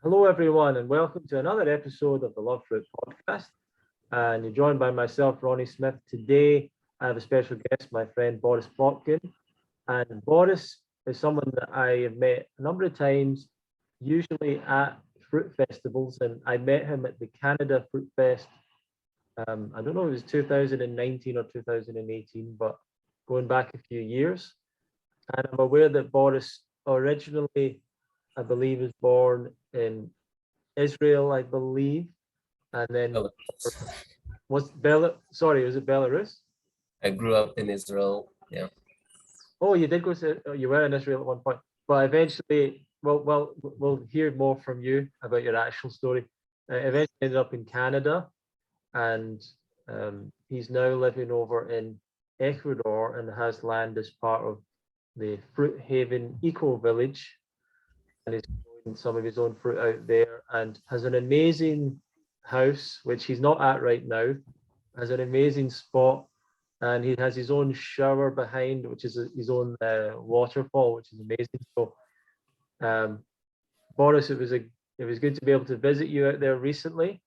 Hello, everyone, and welcome to another episode of the Love Fruit podcast. And you're joined by myself, Ronnie Smith. Today, I have a special guest, my friend Boris Plotkin. And Boris is someone that I have met a number of times, usually at fruit festivals. And I met him at the Canada Fruitfest. I don't know if it was 2019 or 2018, but going back a few years. And I'm aware that Boris originally, I believe, was born in Israel, I believe, and then Belarus. was it Belarus? I grew up in Israel. Yeah. Oh, you did go to, oh, you were in Israel at one point, but eventually, we'll hear more from you about your actual story. Eventually ended up in Canada, and he's now living over in Ecuador and has land as part of the Fruithaven Eco Village, and he's growing some of his own fruit out there, and has an amazing house, which he's not at right now, has an amazing spot, and he has his own shower behind, which is his own waterfall, which is amazing. So, um, Boris, it was good to be able to visit you out there recently.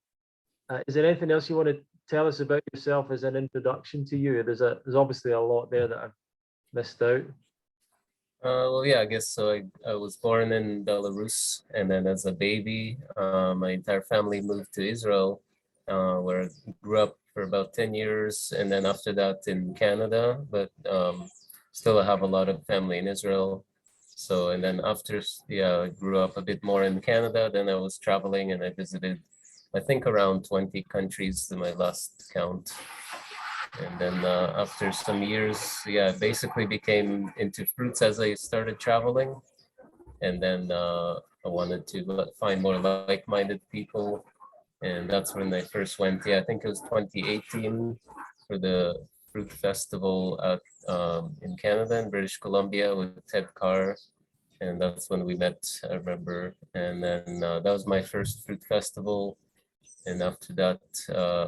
Is there anything else you want to tell us about yourself as an introduction to you? There's obviously a lot there that I've missed out. Well, yeah, I guess so. I was born in Belarus, and then as a baby, my entire family moved to Israel, where I grew up for about 10 years, and then after that in Canada, but still I have a lot of family in Israel. So, and then after, yeah, I grew up a bit more in Canada, then I was traveling and I visited, I think around 20 countries in my last count. And then after some years, yeah, I basically became into fruits as I started traveling. And then I wanted to find more like-minded people. And that's when I first went. Yeah, I think it was 2018 for the fruit festival at in Canada, in British Columbia with Ted Carr. And that's when we met, I remember. And then that was my first fruit festival. And after that,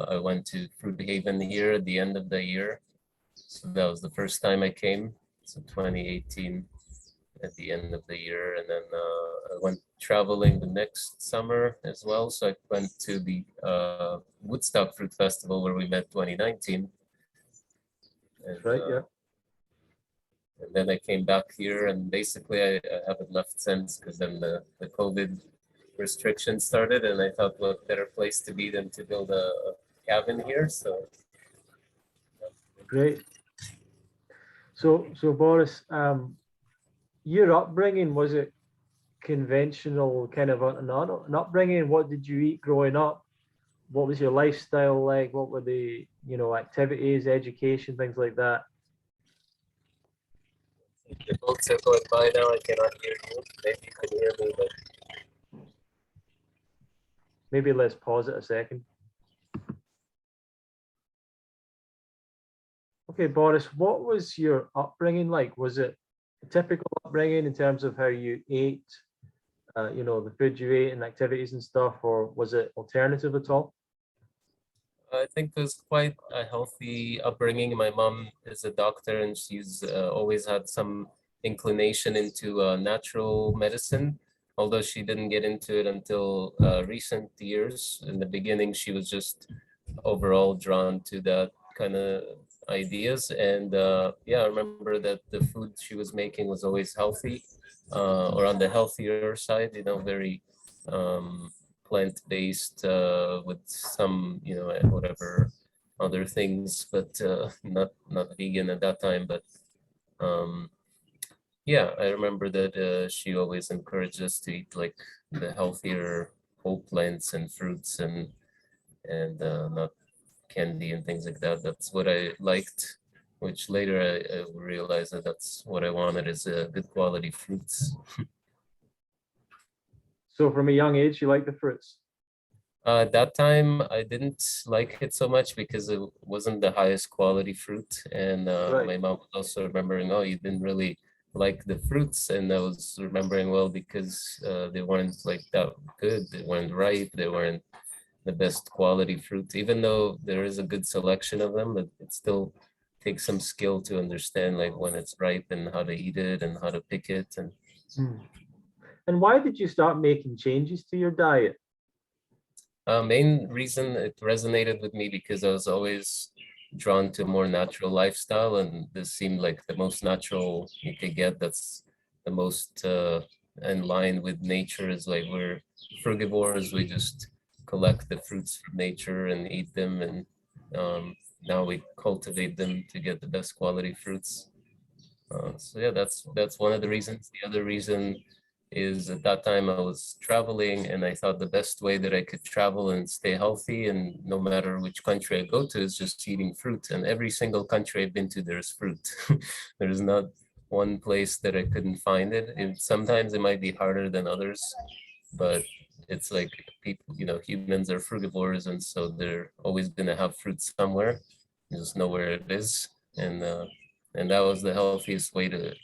I went to Fruithaven here at the end of the year. So that was the first time I came. So 2018 at the end of the year. And then I went traveling the next summer as well. So I went to the Woodstock Fruit Festival where we met 2019. That's And, right, yeah. and then I came back here and basically I haven't left since because then the COVID restrictions started, and I thought what better place to be than to build a cabin here. So Great. So Boris, your upbringing, was it conventional kind of an upbringing? What did you eat growing up? What was your lifestyle like? What were the, activities, education, things like that? the boats are going by now. I cannot hear you. Maybe you can hear me, but Maybe let's pause it a second. Okay, Boris, what was your upbringing like? Was it a typical upbringing in terms of how you ate, the food you ate and activities and stuff, or was it alternative at all? I think it was quite a healthy upbringing. My mom is a doctor, and she's always had some inclination into natural medicine, although she didn't get into it until recent years. In the beginning, she was just overall drawn to that kind of ideas. And yeah, I remember that the food she was making was always healthy, or on the healthier side, very um, plant-based with some, whatever other things, but not vegan at that time. But um, yeah, I remember that she always encouraged us to eat like the healthier whole plants and fruits and not candy and things like that. That's what I liked, which later I realized that that's what I wanted is good quality fruits. So from a young age, you like the fruits? At that time, I didn't like it so much because it wasn't the highest quality fruit. And Right. my mom was also remembering, oh, you didn't really like the fruits. And I was remembering, well, because they weren't like that good. They weren't ripe. They weren't the best quality fruit, even though there is a good selection of them, but it still takes some skill to understand like when it's ripe and how to eat it and how to pick it. And Hmm. And why did you start making changes to your diet? Main reason it resonated with me because I was always drawn to a more natural lifestyle, and this seemed like the most natural you could get. That's the most in line with nature. Is like we're frugivores. We just collect the fruits from nature and eat them, and now we cultivate them to get the best quality fruits. So yeah, that's one of the reasons. The other reason is at that time I was traveling, and I thought the best way that I could travel and stay healthy, and no matter which country I go to, is just eating fruit. And every single country I've been to, there's fruit. There's not one place that I couldn't find it. Sometimes it might be harder than others, but it's like people, humans are frugivores, and so they're always gonna have fruit somewhere. You just know where it is, and that was the healthiest way to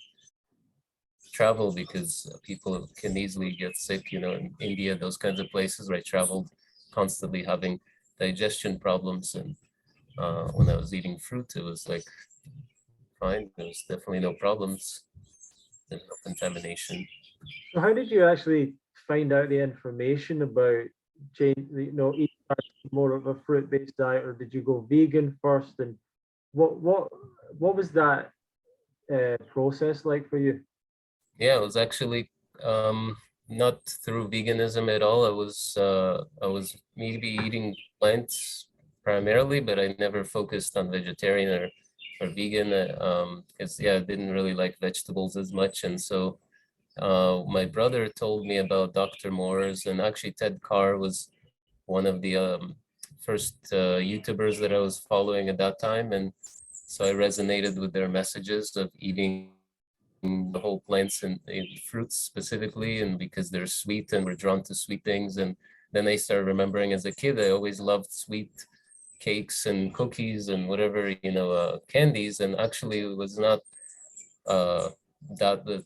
travel, because people can easily get sick, in India, those kinds of places where I traveled, constantly having digestion problems. And when I was eating fruit, it was like fine. There was definitely no problems. There's no contamination. So how did you actually find out the information about eating more of a fruit-based diet, or did you go vegan first? And what was that process like for you? Yeah, it was actually not through veganism at all. I was maybe eating plants primarily, but I never focused on vegetarian or vegan. Because yeah, I didn't really like vegetables as much, and so my brother told me about Dr. Moore's, and actually Ted Carr was one of the first YouTubers that I was following at that time, and so I resonated with their messages of eating the whole plants and fruits specifically, and because they're sweet and we're drawn to sweet things. And then I started remembering as a kid, I always loved sweet cakes and cookies and whatever, candies, and actually it was not uh, that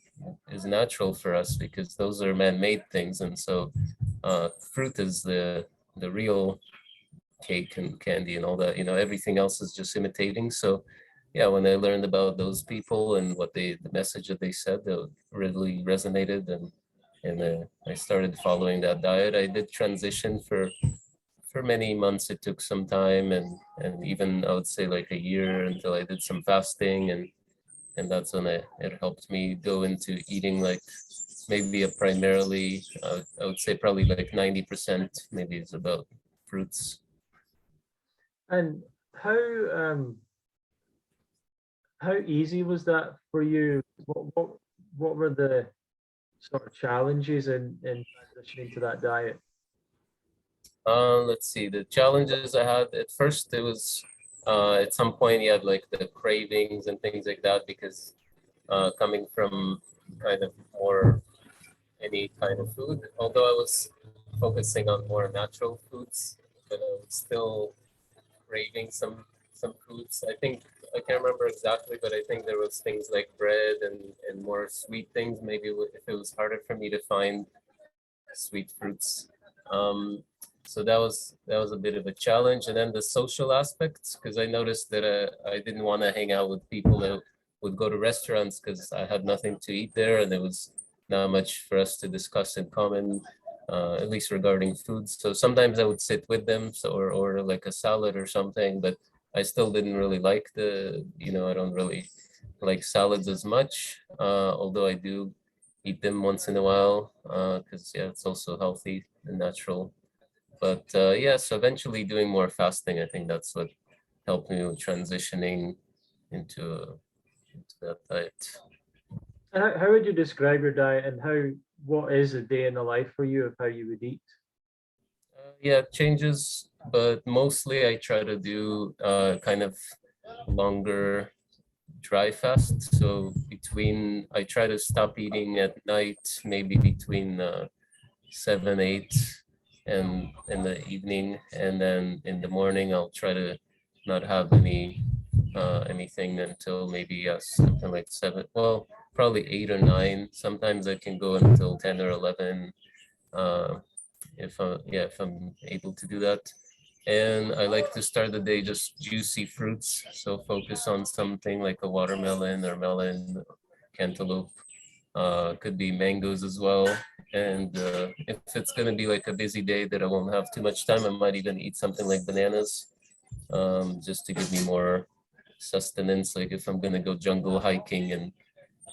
is natural for us, because those are man-made things. And so fruit is the real cake and candy and all that, everything else is just imitating. So yeah, when I learned about those people and the message that they said, that really resonated, and I started following that diet. I did transition for many months. It took some time, and even I would say like a year, until I did some fasting, and that's when it helped me go into eating like maybe a primarily, I would say probably like 90% maybe is about fruits. And how easy was that for you? What were the sort of challenges in transitioning to that diet? Let's see, the challenges I had at first, it was at some point you had like the cravings and things like that, because coming from kind of more any kind of food, although I was focusing on more natural foods, but I was still craving some foods. I think I can't remember exactly, but I think there was things like bread and more sweet things. Maybe if it was harder for me to find sweet fruits. So that was a bit of a challenge. And then the social aspects, because I noticed that I didn't want to hang out with people that would go to restaurants, because I had nothing to eat there, and there was not much for us to discuss in common, at least regarding foods. So sometimes I would sit with them, or like a salad or something, but I still didn't really like I don't really like salads as much, although I do eat them once in a while, because yeah, it's also healthy and natural. But yeah, so eventually doing more fasting, I think that's what helped me with transitioning into that diet. And how would you describe your diet, and what is a day in the life for you of how you would eat? Yeah, it changes, but mostly I try to do kind of longer dry fast. So I try to stop eating at night, maybe between 7, 8, and in the evening, and then in the morning I'll try to not have anything until maybe something like 7. Well, probably 8 or 9. Sometimes I can go until 10 or 11. Uh, if I'm able to do that. And I like to start the day just juicy fruits. So focus on something like a watermelon or melon, cantaloupe. Could be mangoes as well. And if it's going to be like a busy day that I won't have too much time, I might even eat something like bananas, just to give me more sustenance. Like if I'm going to go jungle hiking and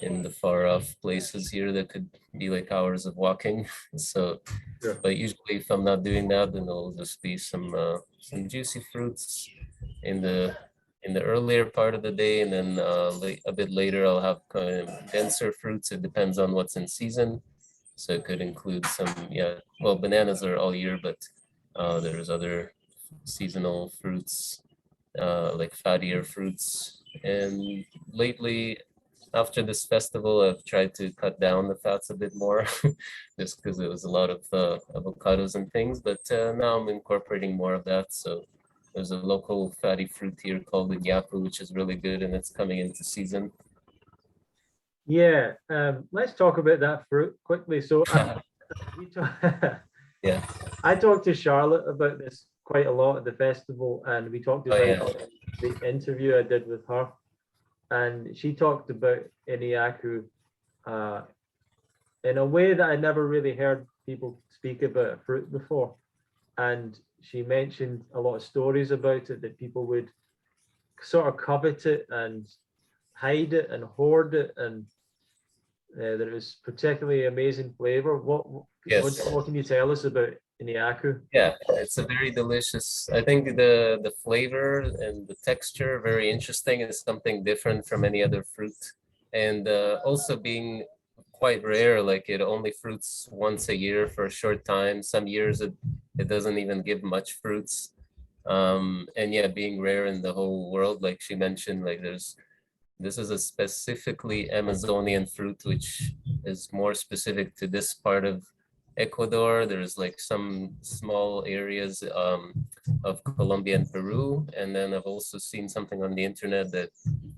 in the far off places here that could be like hours of walking. So, Sure. but usually if I'm not doing that, then it'll just be some juicy fruits in the earlier part of the day, and then a bit later I'll have kind of denser fruits. It depends on what's in season. So it could include some, yeah, well, bananas are all year, but there's other seasonal fruits, like fattier fruits. And lately, after this festival, I've tried to cut down the fats a bit more, just because it was a lot of avocados and things. But now I'm incorporating more of that. So there's a local fatty fruit here called Iniaku, which is really good, and it's coming into season. Yeah, let's talk about that fruit quickly. So Yeah. I talked to Charlotte about this quite a lot at the festival, and we talked Oh, about yeah. the interview I did with her, and she talked about Iniaku in a way that I never really heard people speak about a fruit before. And she mentioned a lot of stories about it, that people would sort of covet it and hide it and hoard it, and that it was particularly amazing flavor. Yes. What can you tell us about Iniaku? Yeah, it's a very delicious. I think the flavor and the texture very interesting. It's something different from any other fruit, and also being quite rare. Like it only fruits once a year for a short time. Some years it doesn't even give much fruits. And yeah, being rare in the whole world, like she mentioned, like this is a specifically Amazonian fruit, which is more specific to this part of Ecuador. There's like some small areas of Colombia and Peru. And then I've also seen something on the internet that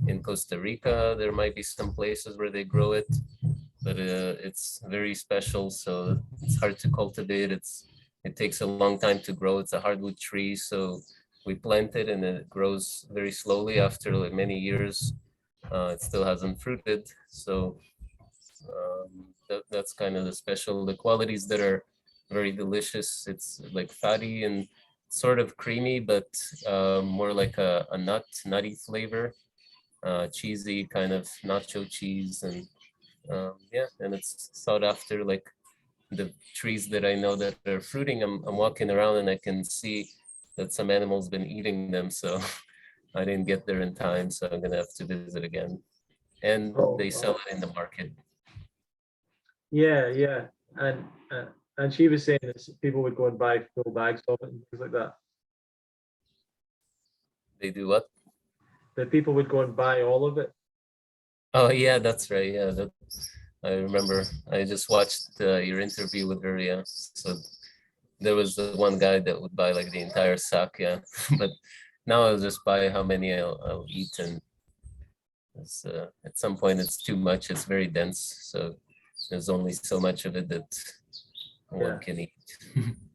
in Costa Rica, there might be some places where they grow it, but it's very special. So it's hard to cultivate. It takes a long time to grow. It's a hardwood tree. So we plant it and it grows very slowly after like many years. It still hasn't fruited. So that's kind of the special, the qualities that are very delicious. It's like fatty and sort of creamy, but more like a nutty flavor, cheesy kind of nacho cheese. And yeah, and it's sought after. Like the trees that I know that are fruiting, I'm walking around and I can see that some animals been eating them. So I didn't get there in time, so I'm gonna have to visit again. And Oh, they sell it in the market. yeah, yeah, and and she was saying that people would go and buy full bags of it and things like that. They do what? That people would go and buy all of it. Oh yeah, that's right. Yeah, I remember. I just watched your interview with her. Yeah, so there was the one guy that would buy like the entire sack. Yeah, but now I'll just buy how many I'll eat, and at some point it's too much. It's very dense, so there's only so much of it that Yeah, one can eat.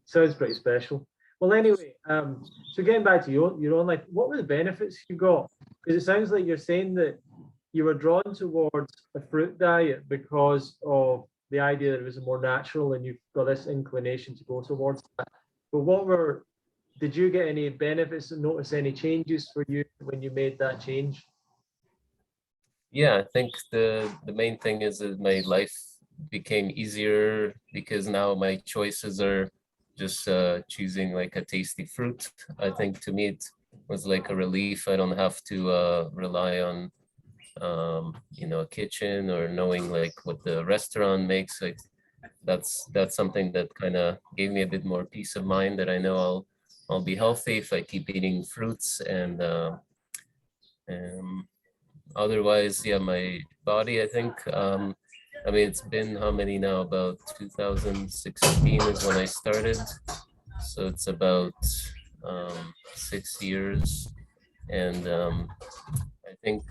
sounds pretty special. Well, anyway, so getting back to your own life, what were the benefits you got? Because it sounds like you're saying that you were drawn towards a fruit diet because of the idea that it was more natural and you've got this inclination to go towards that. But did you get any benefits and notice any changes for you when you made that change? Yeah, I think the main thing is that my life became easier because now my choices are just choosing like a tasty fruit. I think to me it was like a relief. I don't have to rely on a kitchen or knowing like what the restaurant makes. Like that's something that kind of gave me a bit more peace of mind that I know I'll be healthy if I keep eating fruits. And otherwise, yeah, my body, I think, I mean, it's been how many now? About 2016 is when I started. So it's about 6 years. And I think,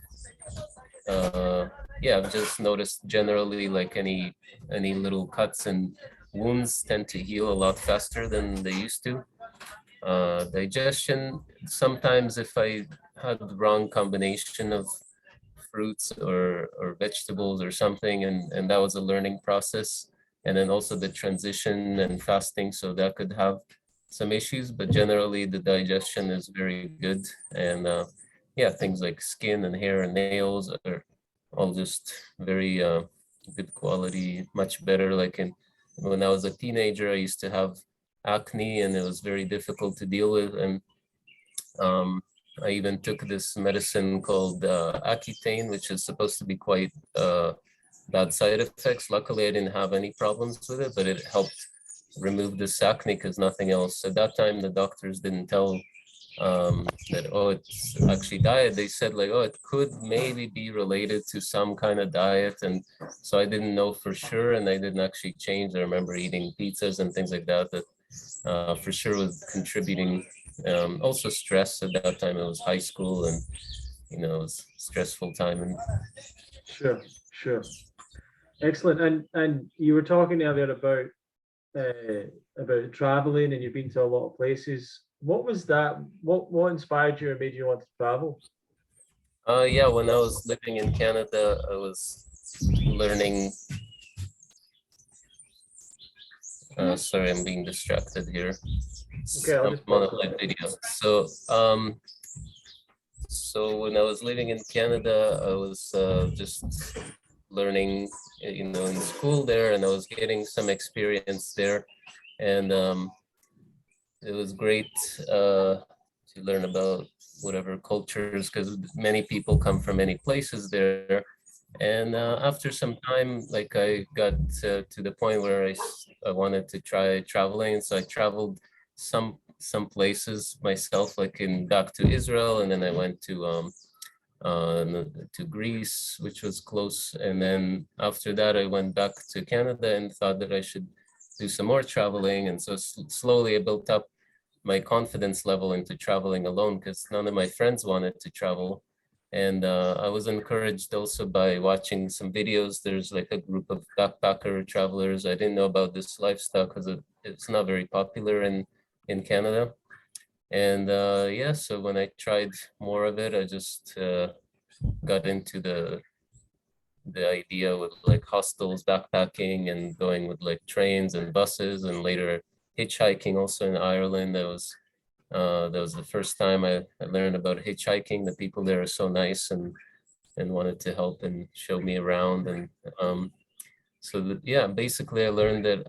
yeah, I've just noticed generally like any little cuts and wounds tend to heal a lot faster than they used to. Digestion, sometimes if I had the wrong combination of fruits or vegetables or something, and that was a learning process. and then also the transition and fasting, so that could have some issues, but generally the digestion is very good. And yeah, things like skin and hair and nails are all just very good quality, much better. Like when I was a teenager, I used to have acne and it was very difficult to deal with. And I even took this medicine called Accutane, which is supposed to be quite bad side effects. Luckily, I didn't have any problems with it, but it helped remove this acne because nothing else. At that time, the doctors didn't tell that, oh, it's actually diet. They said like, oh, it could maybe be related to some kind of diet. And so I didn't know for sure, and I didn't actually change. I remember eating pizzas and things like that, that for sure was contributing. Also stress at that time, it was high school, and it was stressful time. And Sure, sure. Excellent. And you were talking earlier about traveling, and you've been to a lot of places. What was that? What inspired you or made you want to travel? Yeah, when I was living in Canada, I was learning. Sorry, I'm being distracted here. Okay, I'll just I'm on a live video. So when I was living in Canada, I was just learning, in school there, and I was getting some experience there, and it was great to learn about whatever cultures, because many people come from many places there. And after some time, like I got to the point where I wanted to try traveling, so I traveled some places myself, like back to Israel, and then I went to Greece, which was close. And then after that, I went back to Canada and thought that I should do some more traveling. And so slowly I built up my confidence level into traveling alone, because none of my friends wanted to travel. And I was encouraged also by watching some videos. There's like a group of backpacker travelers. I didn't know about this lifestyle because it's not very popular in Canada. And yeah, so when I tried more of it, I just got into the idea with like hostels, backpacking, and going with like trains and buses, and later hitchhiking also in Ireland. That was the first time I learned about hitchhiking. The people there are so nice and wanted to help and show me around. And so that, yeah, basically I learned that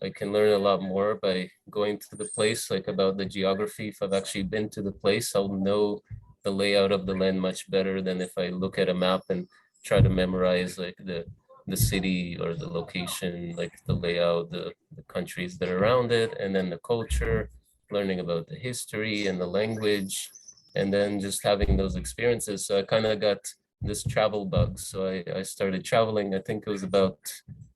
I can learn a lot more by going to the place, like about the geography. If I've actually been to the place, I'll know the layout of the land much better than if I look at a map and try to memorize like the city or the location, like the layout, the countries that are around it, and then the culture, learning about the history and the language, and then just having those experiences. So I kind of got this travel bug. So I started traveling. I think it was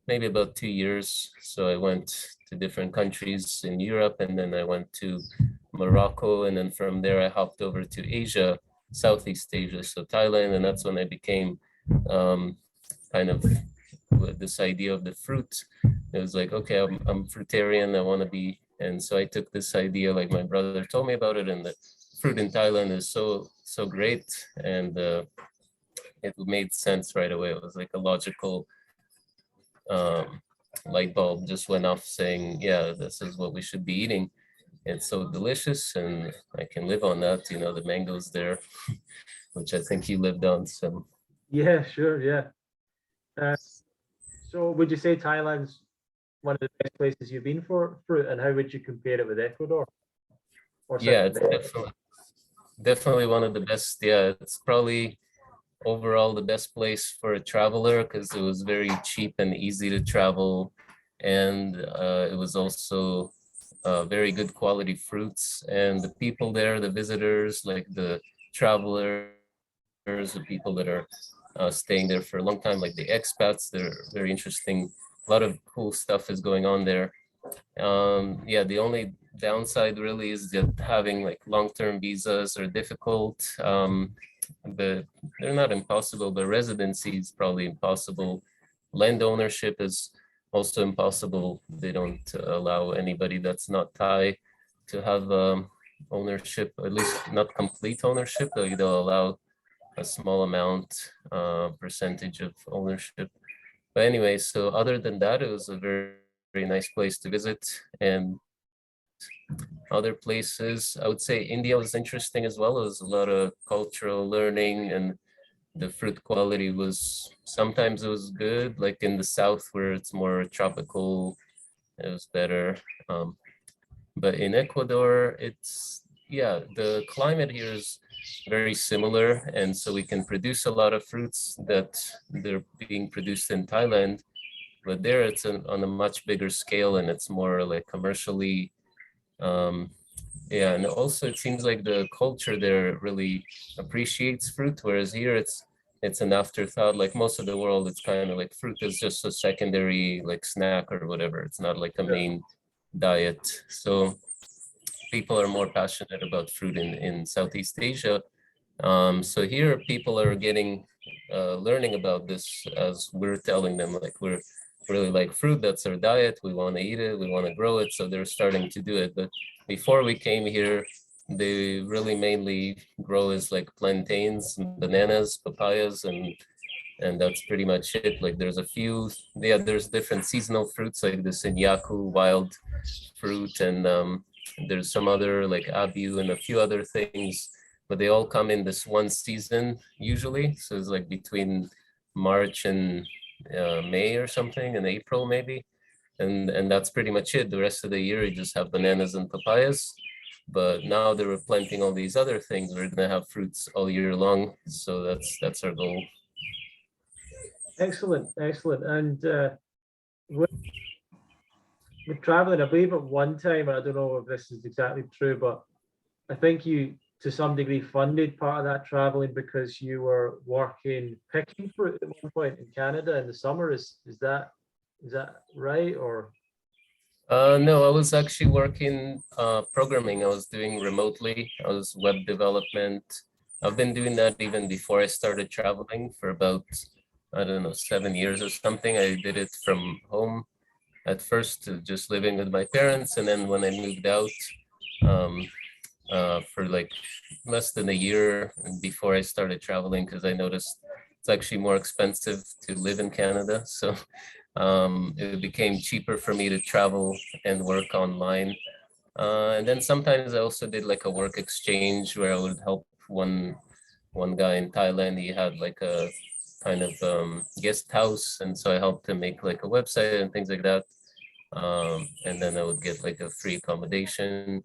maybe about 2 years. So I went to different countries in Europe, and then I went to Morocco, and then from there I hopped over to Asia, Southeast Asia, so Thailand, and that's when I became kind of with this idea of the fruit. It was like, okay, I'm fruitarian, I want to be, and so I took this idea, like my brother told me about it, and the fruit in Thailand is so great, and it made sense right away. It was like a logical light bulb just went off saying, yeah, this is what we should be eating. It's so delicious, and I can live on that. The mangoes there, which I think you lived on. So Yeah, sure, yeah. So would you say Thailand's one of the best places you've been for fruit, and how would you compare it with Ecuador? Or yeah, South it's America? definitely one of the best. Yeah, it's probably overall the best place for a traveler because it was very cheap and easy to travel, and it was also very good quality fruits, and the people there, the visitors, like the travelers, the people that are staying there for a long time, like the expats, they're very interesting. A lot of cool stuff is going on there. Yeah, the only downside really is that having like long-term visas are difficult. But they're not impossible, but residency is probably impossible. Land ownership is also impossible. They don't allow anybody that's not Thai to have ownership, at least not complete ownership. They'll allow a small amount, percentage of ownership. But anyway, so other than that, it was a very very nice place to visit. And other places, I would say India was interesting as well. It was a lot of cultural learning, and the fruit quality was, sometimes it was good, like in the south where it's more tropical, it was better. But in Ecuador, it's, yeah, the climate here is very similar. And so we can produce a lot of fruits that they're being produced in Thailand, but there it's on a much bigger scale, and it's more like commercially. Yeah, and also it seems like the culture there really appreciates fruit, whereas here it's an afterthought. Like most of the world, it's kind of like fruit is just a secondary like snack or whatever. It's not like a main diet. So people are more passionate about fruit in Southeast Asia. So here people are getting learning about this as we're telling them, like we're really like fruit, that's our diet, we want to eat it, we want to grow it. So they're starting to do it. But before we came here, they really mainly grow is like plantains, bananas, papayas, and that's pretty much it. Like there's a few, yeah, there's different seasonal fruits like this Iniaku wild fruit, and there's some other like abu and a few other things, but they all come in this one season usually. So it's like between March and May or something, and April maybe. And that's pretty much it. The rest of the year you just have bananas and papayas. But now they were planting all these other things. We're gonna have fruits all year long. So that's our goal. Excellent, excellent. And with, with traveling, I believe at one time, I don't know if this is exactly true, but I think you to some degree funded part of that traveling because you were working picking fruit at one point in Canada in the summer. Is that right? Or No, I was actually working programming. I was doing remotely. I was web development. I've been doing that even before I started traveling for about, I don't know, 7 years or something. I did it from home at first, just living with my parents. And then when I moved out um, for like less than a year before I started traveling, because I noticed it's actually more expensive to live in Canada. So it became cheaper for me to travel and work online. And then sometimes I also did like a work exchange where I would help one guy in Thailand. He had like a kind of guest house, and so I helped him make like a website and things like that. And then I would get like a free accommodation,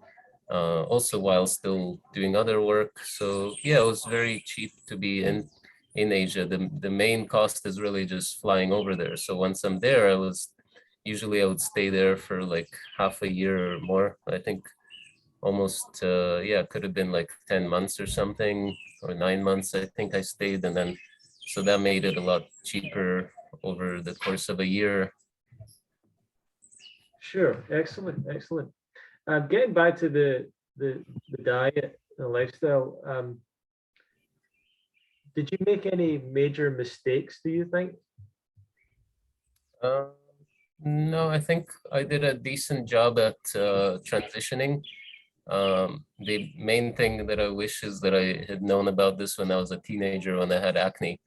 also while still doing other work. So yeah, it was very cheap to be in Asia. The main cost is really just flying over there. So once I'm there, I would stay there for like half a year or more. I think almost yeah, could have been like 10 months or something, or 9 months I think I stayed. And then so that made it a lot cheaper over the course of a year. sure, excellent, excellent. Getting back to the diet, the lifestyle. Did you make any major mistakes, do you think? Uh, no, I think I did a decent job at transitioning. The main thing that I wish is that I had known about this when I was a teenager, when I had acne.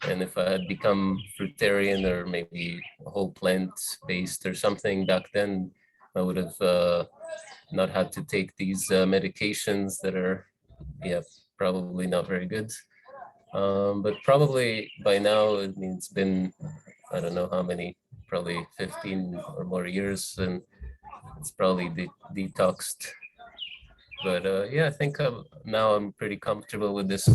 And if I had become fruitarian or maybe whole plant-based or something back then, I would have not had to take these medications that are, yeah, probably not very good. But probably by now, I mean, it's been, I don't know how many, probably 15 or more years, and it's probably detoxed. But yeah, I think now I'm pretty comfortable with this,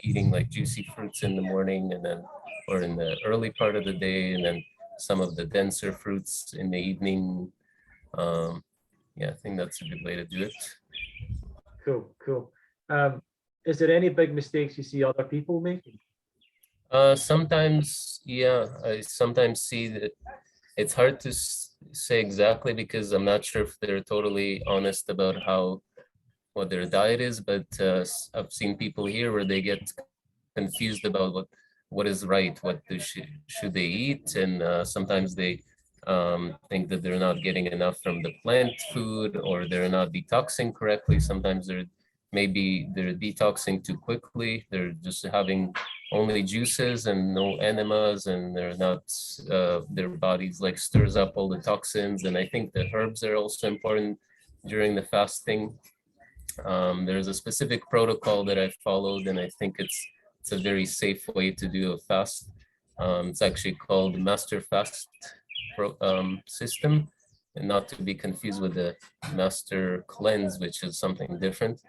eating like juicy fruits in the morning, and then, or in the early part of the day, and then some of the denser fruits in the evening. Yeah, I think that's a good way to do it. Cool, cool. Is there any big mistakes you see other people making? Sometimes, yeah, I sometimes see that it's hard to say exactly, because I'm not sure if they're totally honest about what their diet is, but I've seen people here where they get confused about what is right, what should they eat, and sometimes they think that they're not getting enough from the plant food, or they're not detoxing correctly. Sometimes maybe they're detoxing too quickly. They're just having only juices and no enemas, and they're not, their bodies like stirs up all the toxins. And I think the herbs are also important during the fasting. There's a specific protocol that I followed, and I think it's a very safe way to do a fast. It's actually called the Master Fast system, and not to be confused with the Master Cleanse, which is something different.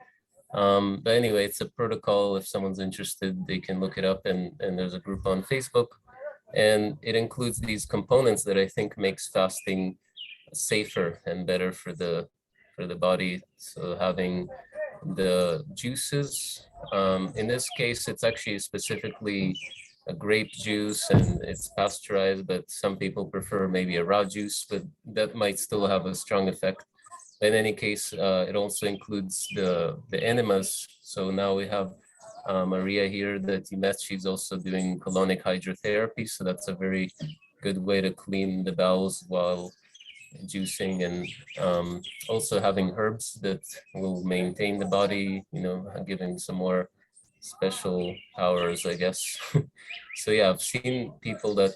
But anyway, it's a protocol. If someone's interested, they can look it up, and there's a group on Facebook, and it includes these components that I think makes fasting safer and better for the body. So having the juices, in this case, it's actually specifically a grape juice and it's pasteurized, but some people prefer maybe a raw juice, but that might still have a strong effect. In any case, it also includes the enemas. So now we have Maria here that you met. She's also doing colonic hydrotherapy. So that's a very good way to clean the bowels while juicing, and also having herbs that will maintain the body, you know, giving some more special powers, I guess. So yeah, I've seen people that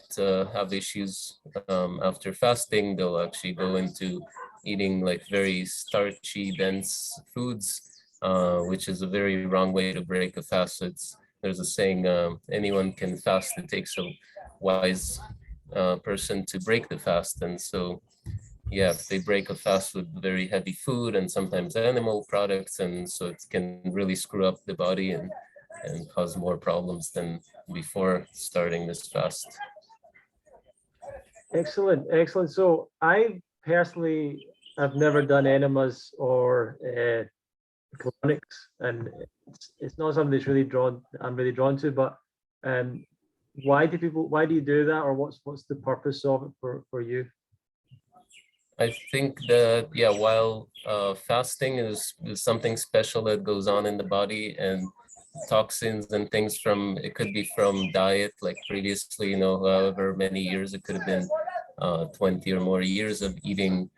have issues after fasting. They'll actually go into eating like very starchy, dense foods, which is a very wrong way to break a fast. So there's a saying, anyone can fast. It takes a wise person to break the fast. And so yeah, if they break a fast with very heavy food and sometimes animal products, and so it can really screw up the body and cause more problems than before starting this fast. Excellent, excellent. So I personally have never done enemas or colonics, and it's not something that's really I'm really drawn to. But why do you do that, or what's the purpose of it for you? I think that, yeah, while fasting is something special that goes on in the body, and toxins and things from, it could be from diet, like previously, you know, however many years, it could have been 20 or more years of eating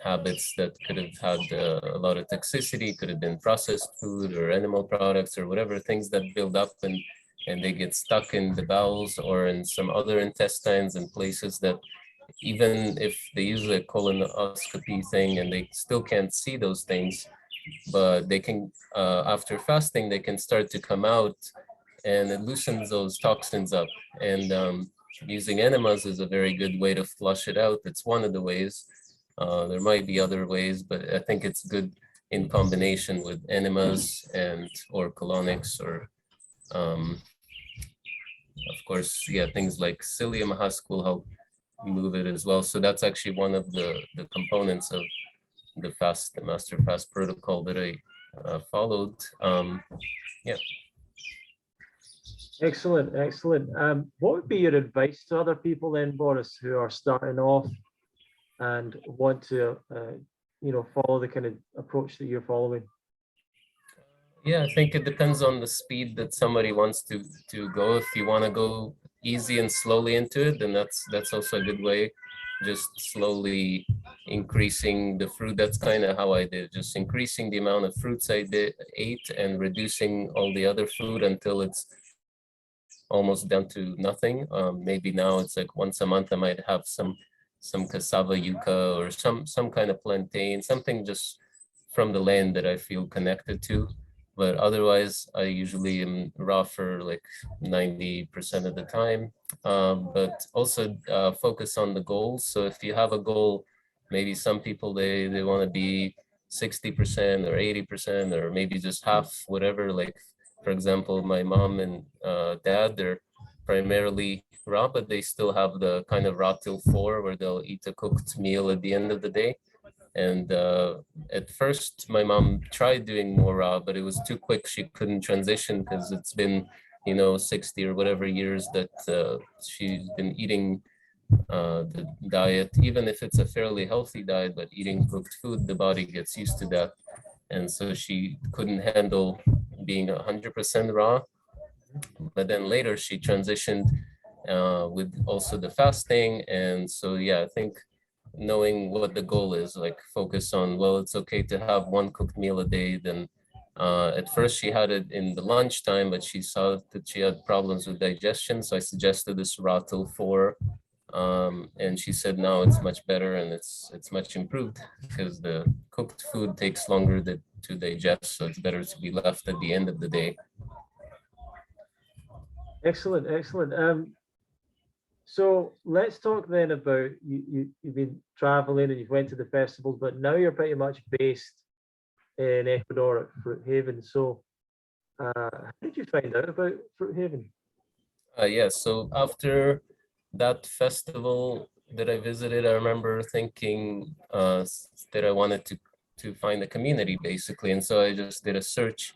habits that could have had a lot of toxicity, could have been processed food or animal products or whatever, things that build up and they get stuck in the bowels or in some other intestines and places that even if they use a colonoscopy thing and they still can't see those things, but they can, after fasting, they can start to come out, and it loosens those toxins up. And using enemas is a very good way to flush it out. It's one of the ways. There might be other ways, but I think it's good in combination with enemas or colonics, or of course, yeah, things like psyllium husk will help move it as well. So that's actually one of the components of the master fast protocol that I followed. Yeah. Excellent, excellent. What would be your advice to other people then, Boris, who are starting off and want to, follow the kind of approach that you're following? Yeah, I think it depends on the speed that somebody wants to go. If you want to go easy and slowly into it, then that's also a good way. Just slowly increasing the fruit. That's kind of how I did. Just increasing the amount of fruits I ate and reducing all the other food until it's almost down to nothing. Maybe now it's like once a month I might have some cassava yuca or some kind of plantain, something just from the land that I feel connected to. But otherwise, I usually am raw for like 90% of the time. But also focus on the goals. So if you have a goal, maybe some people, they want to be 60% or 80%, or maybe just half, whatever. Like, for example, my mom and dad, they're primarily raw, but they still have the kind of raw till 4, where they'll eat a cooked meal at the end of the day. And at first, my mom tried doing more raw, but it was too quick. She couldn't transition because it's been, 60 or whatever years that she's been eating the diet. Even if it's a fairly healthy diet, but eating cooked food, the body gets used to that. And so she couldn't handle being 100% raw. But then later she transitioned with also the fasting. And so, yeah, I think knowing what the goal is, like focus on, well, it's okay to have one cooked meal a day, then At first, she had it in the lunchtime, but she saw that she had problems with digestion. So I suggested this rattle 4, and she said now it's much better and it's much improved because the cooked food takes longer to digest. So it's better to be left at the end of the day. Excellent, excellent. So let's talk then about you've been traveling and you've went to the festivals, but now you're pretty much based in Ecuador at Fruithaven. So how did you find out about Fruithaven? Yeah, so after that festival that I visited, I remember thinking that I wanted to find a community basically. And so I just did a search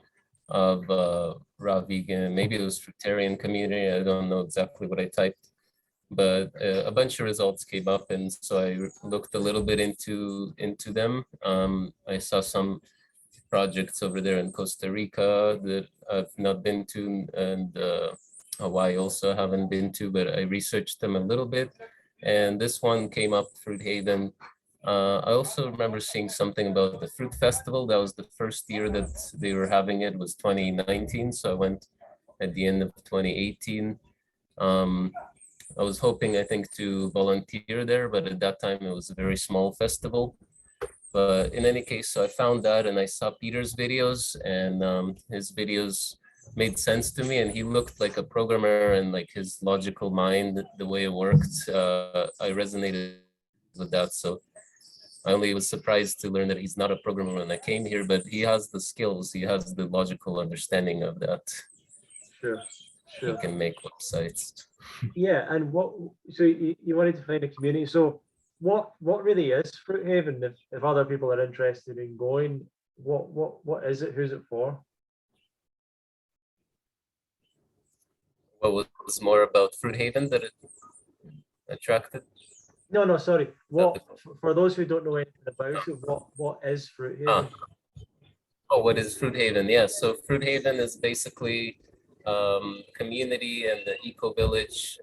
of raw vegan, maybe it was fruitarian community. I don't know exactly what I typed, but a bunch of results came up. And so I looked a little bit into them. I saw some projects over there in Costa Rica that I've not been to, and Hawaii also haven't been to, but I researched them a little bit. And this one came up, Fruithaven. I also remember seeing something about the fruit festival. That was the first year that they were having it, was 2019. So I went at the end of 2018. I was hoping, I think, to volunteer there, but at that time it was a very small festival. But in any case, so I found that and I saw Peter's videos, and his videos made sense to me, and he looked like a programmer, and like his logical mind, the way it worked, I resonated with that. So I only was surprised to learn that he's not a programmer when I came here, but he has the skills, he has the logical understanding of that. Sure, He can make websites. Yeah, and so you wanted to find a community. So what really is Fruithaven? If other people are interested in going, what is it? Who's it for? What was more about Fruithaven that it attracted? No, sorry. What for those who don't know anything about it, what is Fruithaven? Oh, what is Fruithaven? Yeah, so Fruithaven is basically community and the eco village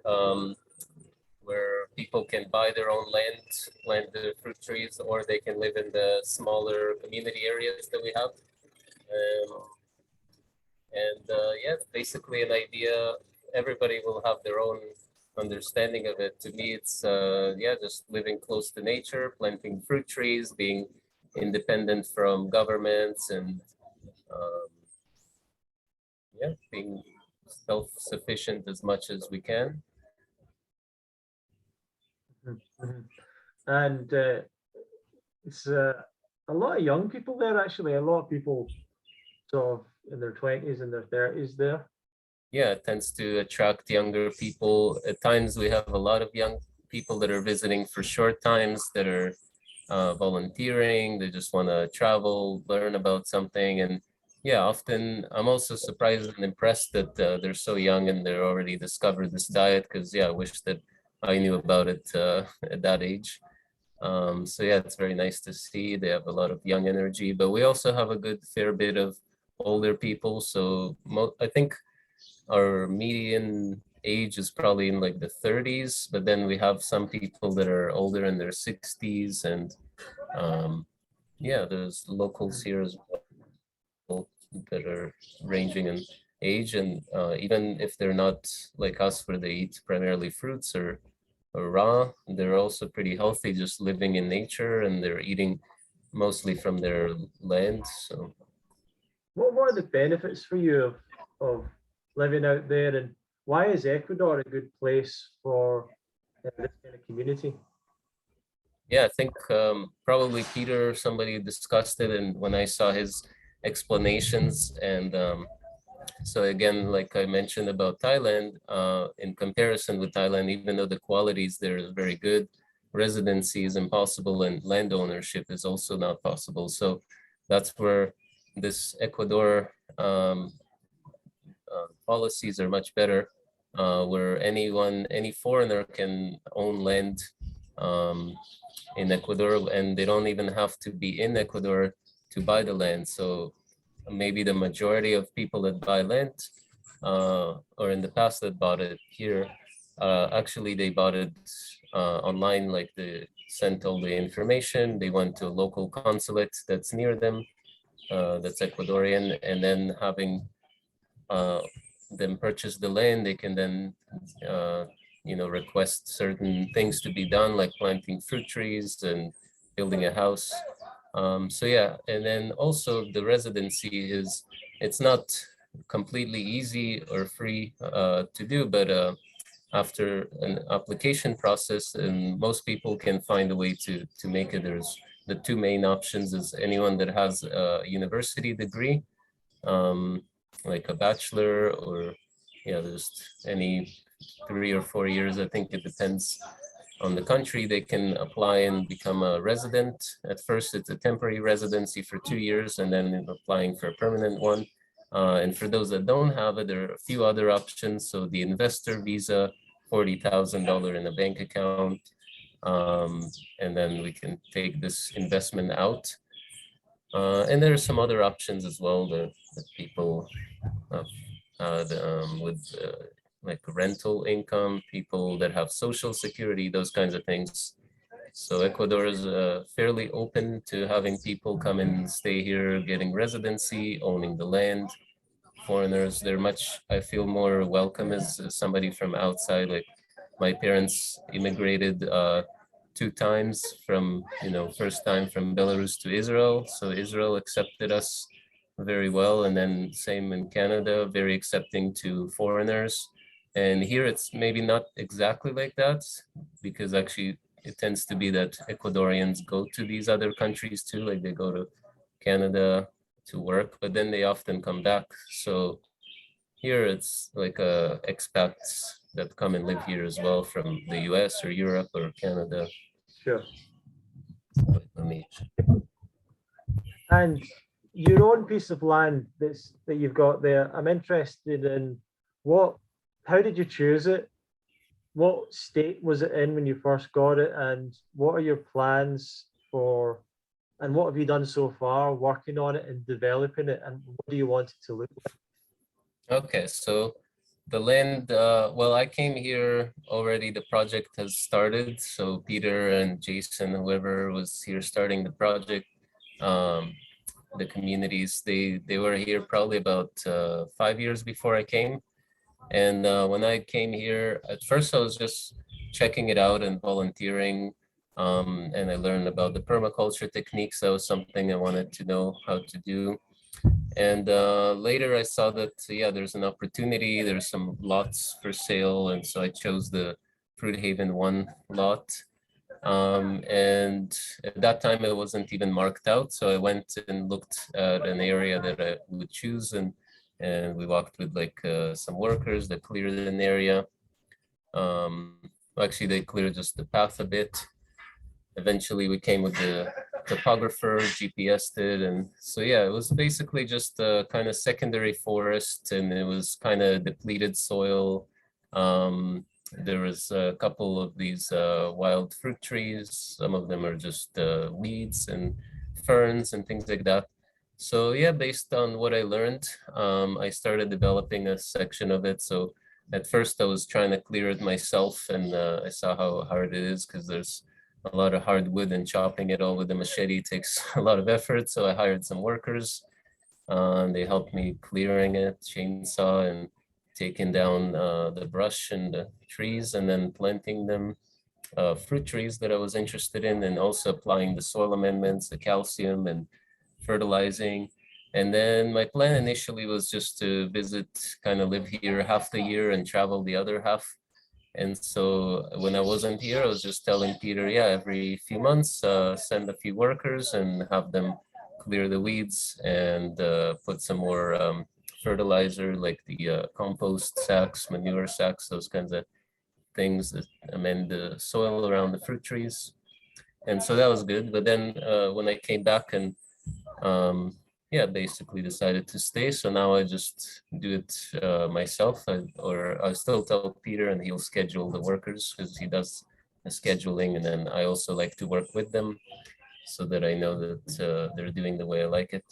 where people can buy their own land, plant the fruit trees, or they can live in the smaller community areas that we have. Yeah, it's basically an idea. Everybody will have their own understanding of it. To me, it's yeah, just living close to nature, planting fruit trees, being independent from governments, and yeah, being self-sufficient as much as we can. And it's a lot of young people there, actually. A lot of people sort of in their 20s and their 30s there. Yeah, it tends to attract younger people. At times we have a lot of young people that are visiting for short times, that are volunteering. They just want to travel, learn about something. And yeah, often I'm also surprised and impressed that they're so young and they're already discovered this diet, because yeah, I wish that I knew about it at that age. So yeah, it's very nice to see. They have a lot of young energy, but we also have a good fair bit of older people. So I think our median age is probably in like the 30s, but then we have some people that are older in their 60s, and yeah, there's locals here as well that are ranging in age, and even if they're not like us where they eat primarily fruits or raw, they're also pretty healthy, just living in nature, and they're eating mostly from their land. So what are the benefits for you of living out there, and why is Ecuador a good place for this kind of community? yeah, I think probably Peter, somebody discussed it, and when I saw his explanations, and so again, like I mentioned about Thailand, in comparison with Thailand, even though the qualities there is very good, residency is impossible and land ownership is also not possible. So that's where this Ecuador policies are much better, where any foreigner can own land in Ecuador, and they don't even have to be in Ecuador to buy the land. So maybe the majority of people that buy land, or in the past that bought it here, actually they bought it online, like they sent all the information, they went to a local consulate that's near them, that's Ecuadorian, and then having them purchase the land, they can then request certain things to be done, like planting fruit trees and building a house. So yeah, and then also the residency it's not completely easy or free to do, but after an application process, and most people can find a way to make it. There's the two main options is anyone that has a university degree, like a bachelor, or yeah, there's any 3 or 4 years. I think it depends on the country. They can apply and become a resident. At first, it's a temporary residency for 2 years, and then applying for a permanent one. And for those that don't have it, there are a few other options. So the investor visa, $40,000 in a bank account, and then we can take this investment out. And there are some other options as well that people have with like rental income, people that have social security, those kinds of things. So Ecuador is fairly open to having people come and stay here, getting residency, owning the land. Foreigners, they're much, I feel, more welcome as somebody from outside. Like my parents immigrated 2 times from, first time from Belarus to Israel. So Israel accepted us very well. And then same in Canada, very accepting to foreigners. And here it's maybe not exactly like that, because actually it tends to be that Ecuadorians go to these other countries too, like they go to Canada to work, but then they often come back. So here it's like expats that come and live here as well from the US or Europe or Canada. Sure. Let me And your own piece of land that you've got there, I'm interested in how did you choose it? What state was it in when you first got it? And what are your plans for, and what have you done so far working on it and developing it? And what do you want it to look like? Okay, so the land, well, I came here already, the project has started. So Peter and Jason, whoever was here starting the project, the communities, they were here probably about 5 years before I came. And when I came here, at first I was just checking it out and volunteering. And I learned about the permaculture techniques. That was something I wanted to know how to do. And later I saw that, yeah, there's an opportunity. There's some lots for sale. And so I chose the Fruithaven 1 lot. And at that time it wasn't even marked out. So I went and looked at an area that I would choose, and we walked with like some workers that cleared an area. Actually, they cleared just the path a bit. Eventually, we came with the topographer, GPS did, and so yeah, it was basically just a kind of secondary forest, and it was kind of depleted soil. There was a couple of these wild fruit trees. Some of them are just weeds and ferns and things like that. So yeah, based on what I learned, I started developing a section of it. So at first I was trying to clear it myself, and I saw how hard it is because there's a lot of hardwood, and chopping it all with a machete takes a lot of effort. So I hired some workers, and they helped me clearing it, chainsaw, and taking down the brush and the trees, and then planting them, fruit trees that I was interested in, and also applying the soil amendments, the calcium, and fertilizing. And then my plan initially was just to visit, kind of live here half the year and travel the other half. And so when I wasn't here, I was just telling Peter, yeah, every few months, send a few workers and have them clear the weeds and put some more fertilizer, like the compost sacks, manure sacks, those kinds of things that amend the soil around the fruit trees. And so that was good. But then when I came back and yeah, basically decided to stay. So now I just do it myself, or I still tell Peter and he'll schedule the workers because he does the scheduling. And then I also like to work with them so that I know that they're doing the way I like it.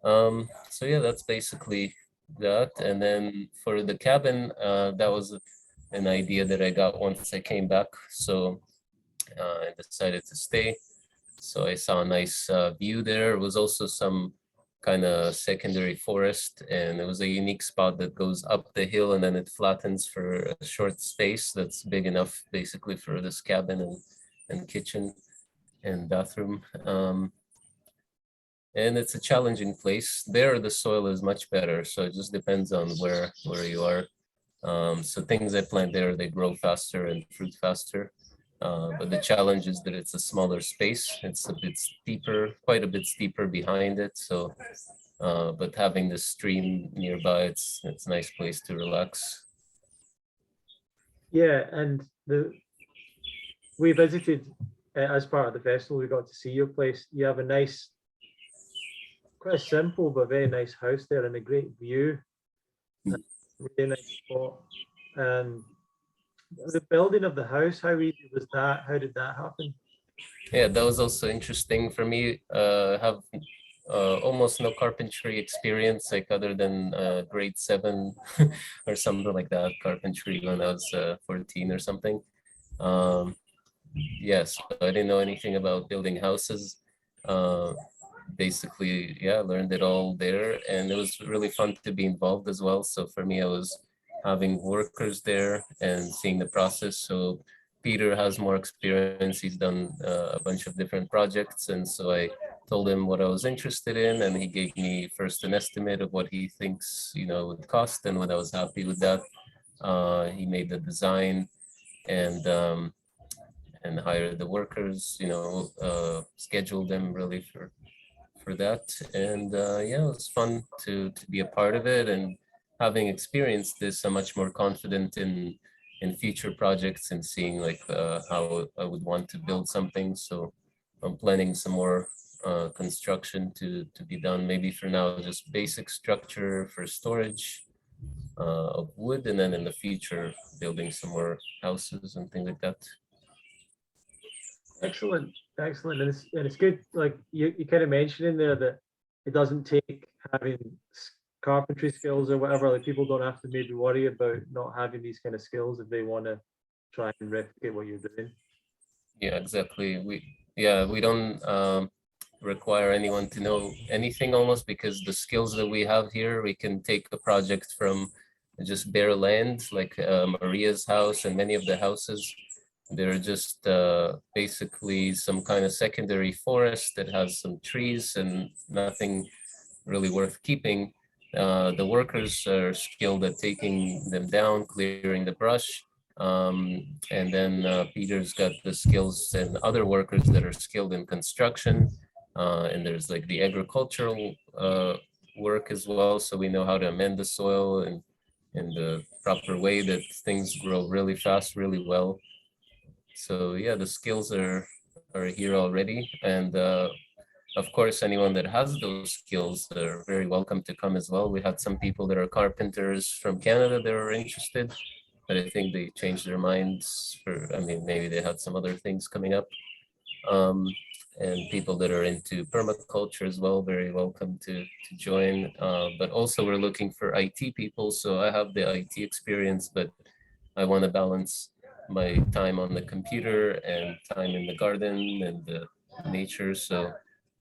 So yeah, that's basically that. And then for the cabin, that was an idea that I got once I came back. So I decided to stay. So I saw a nice view there. It was also some kind of secondary forest, and it was a unique spot that goes up the hill and then it flattens for a short space that's big enough basically for this cabin and kitchen and bathroom. And it's a challenging place. There, the soil is much better, so it just depends on where you are. So things I plant there, they grow faster and fruit faster. But the challenge is that it's a smaller space. It's a bit steeper, quite a bit steeper behind it. So, but having the stream nearby, it's a nice place to relax. Yeah, and we visited as part of the festival. We got to see your place. You have a nice, quite a simple but very nice house there, and a great view. Really nice spot. And the building of the house, how easy was that? How did that happen? Yeah, that was also interesting for me. Have almost no carpentry experience, like other than grade 7 or something like that, carpentry when I was 14 or something. Yes, I didn't know anything about building houses. Basically, yeah, learned it all there, and it was really fun to be involved as well. So for me, I was having workers there and seeing the process. So Peter has more experience. He's done a bunch of different projects, and so I told him what I was interested in, and he gave me first an estimate of what he thinks, would cost, and when I was happy with that, he made the design and hired the workers, scheduled them really for that. And yeah, it was fun to be a part of it. And having experienced this, I'm much more confident in future projects and seeing like how I would want to build something. So I'm planning some more construction to be done. Maybe for now, just basic structure for storage of wood, and then in the future, building some more houses and things like that. Excellent, excellent. And it's good, like you kind of mentioned in there that it doesn't take having carpentry skills or whatever. Like people don't have to maybe worry about not having these kind of skills if they want to try and replicate what you're doing. Yeah, exactly. We don't require anyone to know anything almost, because the skills that we have here, we can take a project from just bare land, like Maria's house and many of the houses. They're just basically some kind of secondary forest that has some trees and nothing really worth keeping. The workers are skilled at taking them down, clearing the brush. And then Peter's got the skills and other workers that are skilled in construction. And there's like the agricultural work as well. So we know how to amend the soil and in the proper way that things grow really fast, really well. So yeah, the skills are here already. And of course, anyone that has those skills are very welcome to come as well. We had some people that are carpenters from Canada that are interested, but I think they changed their minds I mean, maybe they had some other things coming up. And people that are into permaculture as well, very welcome to join. But also we're looking for IT people. So I have the IT experience, but I want to balance my time on the computer and time in the garden and the nature. So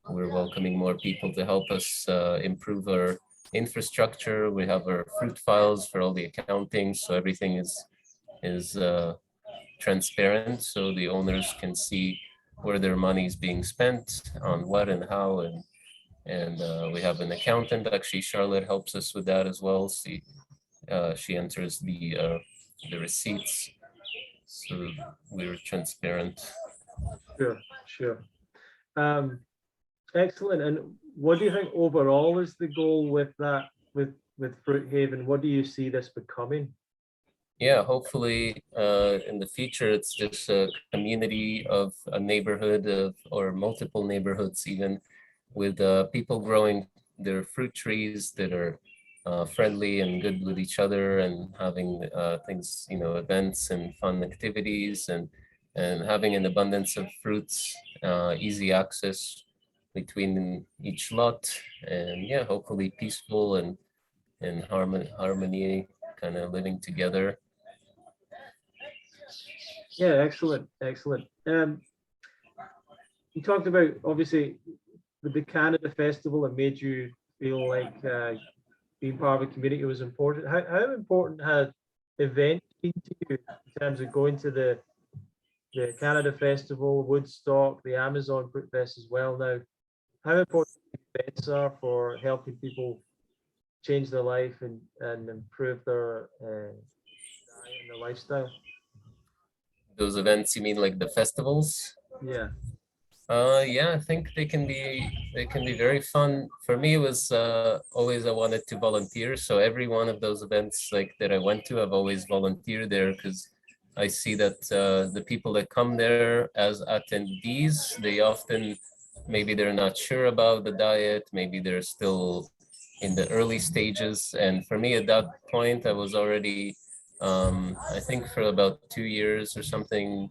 we're welcoming more people to help us improve our infrastructure. We have our fruit files for all the accounting, so everything is transparent, so the owners can see where their money is being spent on what and how. And we have an accountant. Actually, Charlotte helps us with that as well. She enters the receipts, so we're transparent. Sure. Excellent. And what do you think overall is the goal with that, with Fruithaven? What do you see this becoming? Yeah, hopefully in the future, it's just a community of a neighborhood or multiple neighborhoods even, with people growing their fruit trees that are friendly and good with each other, and having things, events and fun activities, and having an abundance of fruits, easy access between each lot, and yeah, hopefully peaceful and harmony, kind of living together. Yeah, excellent. You talked about, obviously, with the Canada Festival, it made you feel like being part of a community was important. How important had events been to you in terms of going to the Canada Festival, Woodstock, the Amazon Fruitfest as well now? How important events are for helping people change their life and improve their diet and their lifestyle? Those events, you mean like the festivals? Yeah. Yeah, I think they can be very fun. For me, it was always I wanted to volunteer. So every one of those events like that I went to, I've always volunteered there because I see that the people that come there as attendees, they often maybe they're not sure about the diet, maybe they're still in the early stages. And for me at that point, I was already I think for about 2 years or something,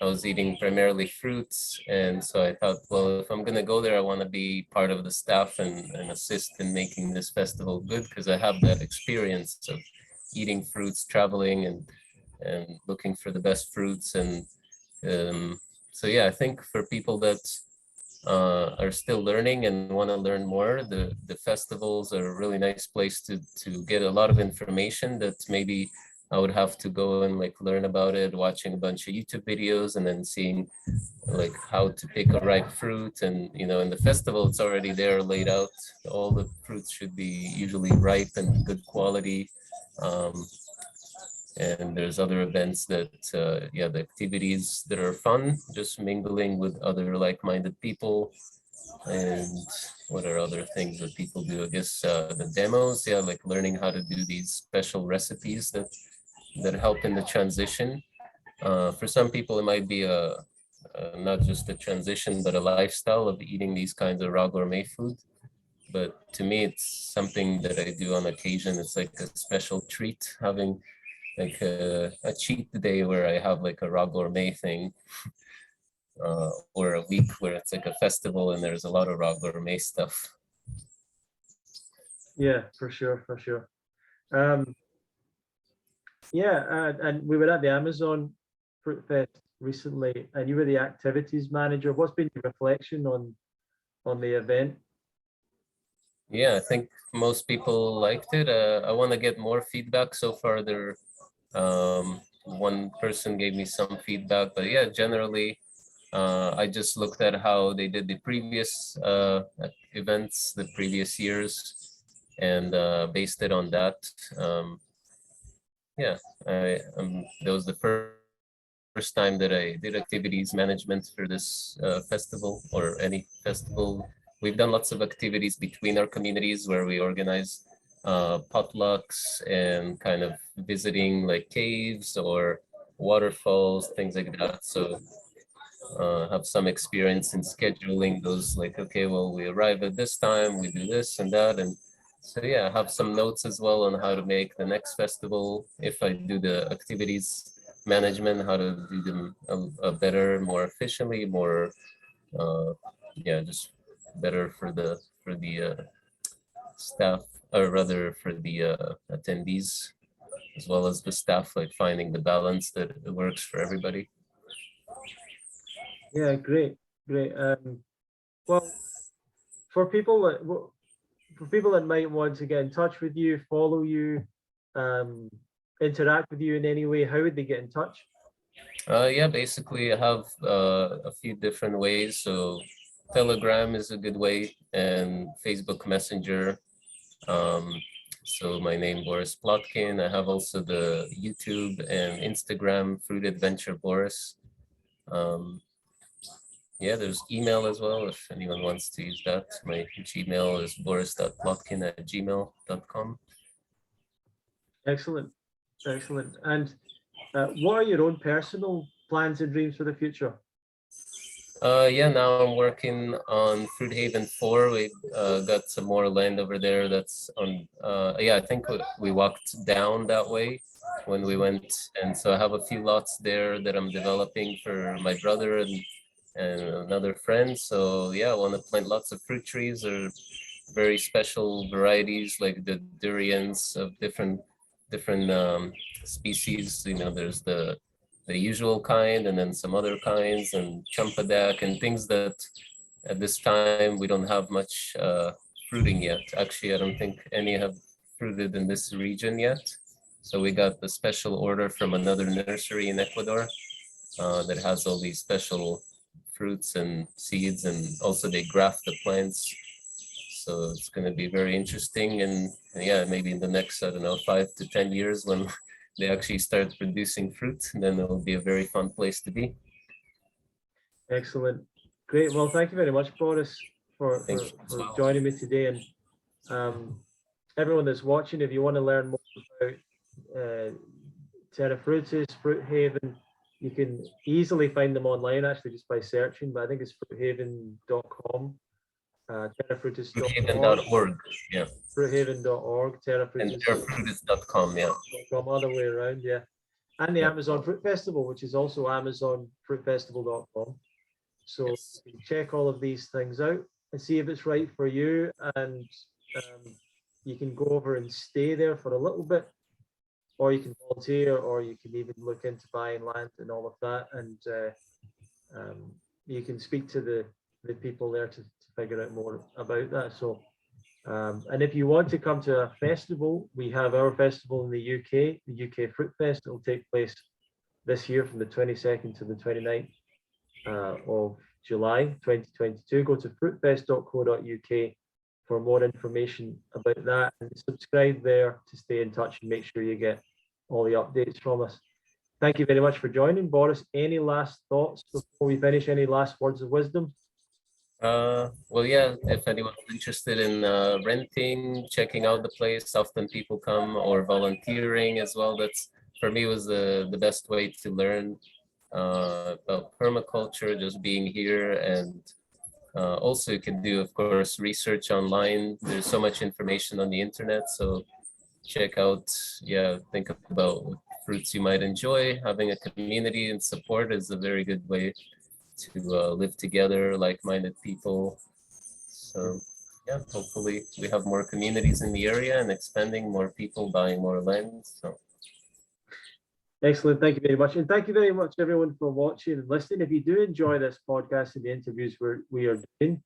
I was eating primarily fruits. And so I thought, well, if I'm going to go there, I want to be part of the staff and assist in making this festival good because I have that experience of eating fruits, traveling and looking for the best fruits. And so, yeah, I think for people that are still learning and want to learn more, the festivals are a really nice place to get a lot of information that maybe I would have to go and like learn about it, watching a bunch of YouTube videos and then seeing like how to pick a ripe fruit. And you know, in the festival, it's already there laid out. All the fruits should be usually ripe and good quality. Um, and there's other events that, yeah, the activities that are fun, just mingling with other like-minded people. And what are other things that people do? I guess the demos, yeah, like learning how to do these special recipes that help in the transition. For some people, it might be not just a transition, but a lifestyle of eating these kinds of raw gourmet food. But to me, it's something that I do on occasion. It's like a special treat, having like a cheat day where I have like a raw gourmet thing, or a week where it's like a festival and there's a lot of raw gourmet stuff. Yeah, for sure, for sure. Yeah, and we were at the Amazon Fruit Fest recently, and you were the activities manager. What's been your reflection on the event? Yeah, I think most people liked it. I want to get more feedback. So far, there one person gave me some feedback, but yeah, generally, I just looked at how they did the previous events, the previous years, and based it on that. Yeah, that was the first time that I did activities management for this festival or any festival. We've done lots of activities between our communities where we organize potlucks and kind of visiting like caves or waterfalls, things like that. So have some experience in scheduling those, like, okay, well, we arrive at this time, we do this and that. And so, yeah, I have some notes as well on how to make the next festival, if I do the activities management, how to do them a better, more efficiently, more, yeah, just better for the staff, or rather for the attendees, as well as the staff, like finding the balance that it works for everybody. Yeah, great, great. Well, for people that might want to get in touch with you, follow you, interact with you in any way, how would they get in touch? Yeah, basically I have a few different ways. So Telegram is a good way, and Facebook Messenger. So my name, Boris Plotkin. I have also the YouTube and Instagram, Fruit Adventure Boris. Yeah, there's email as well if anyone wants to use that. My Gmail is boris.plotkin@gmail.com. Excellent, excellent. And what are your own personal plans and dreams for the future? Yeah, now I'm working on Fruithaven 4. We got some more land over there that's on, yeah, I think we walked down that way when we went. And so I have a few lots there that I'm developing for my brother and another friend. So yeah, I want to plant lots of fruit trees or very special varieties like the durians of different species. You know, there's the usual kind and then some other kinds and champadak and things that at this time we don't have much fruiting yet. Actually, I don't think any have fruited in this region yet. So we got the special order from another nursery in Ecuador that has all these special fruits and seeds, and also they graft the plants. So it's going to be very interesting. And yeah, maybe in the next, I don't know, 5 to 10 years when they actually start producing fruit, then it will be a very fun place to be. Excellent. Great. Well, thank you very much, Boris, for joining me today. And everyone that's watching, if you want to learn more about Terra Fruitis, Fruithaven, you can easily find them online, actually, just by searching, but I think it's fruithaven.com. Terrafruitis.org. Fruithaven.org, yeah. Fruithaven.org, And Terrafruitis. terrafruitis.com, yeah. Other way around, yeah. And the Amazon Fruit Festival, which is also amazonfruitfestival.com. So Yes. you can check all of these things out and see if it's right for you. And you can go over and stay there for a little bit, or you can volunteer, or you can even look into buying land and all of that. And you can speak to the people there to figure out more about that. So, and if you want to come to a festival, we have our festival in the UK Fruitfest. It will take place this year from the 22nd to the 29th of July 2022. Go to fruitfest.co.uk for more information about that, and subscribe there to stay in touch and make sure you get all the updates from us. Thank you very much for joining, Boris. Any last thoughts before we finish? Any last words of wisdom? Well, yeah, if anyone's interested in renting, checking out the place, often people come, or volunteering as well. That's, for me, was the best way to learn about permaculture, just being here. And also you can do, of course, research online. There's so much information on the internet, so check out, think about what fruits you might enjoy. Having a community and support is a very good way to live together, like-minded people. So yeah, hopefully we have more communities in the area and expanding, more people buying more land. So excellent. Thank you very much. And thank you very much, everyone, for watching and listening. If you do enjoy this podcast and the interviews we are doing,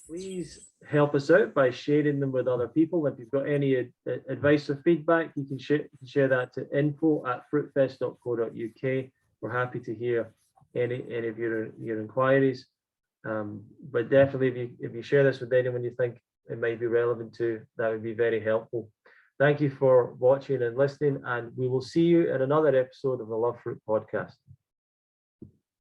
please help us out by sharing them with other people. If you've got any advice or feedback, you can share that to info@fruitfest.co.uk. We're happy to hear any of your inquiries. But definitely, if you share this with anyone you think it might be relevant to, that would be very helpful. Thank you for watching and listening, and we will see you in another episode of the Love Fruit podcast.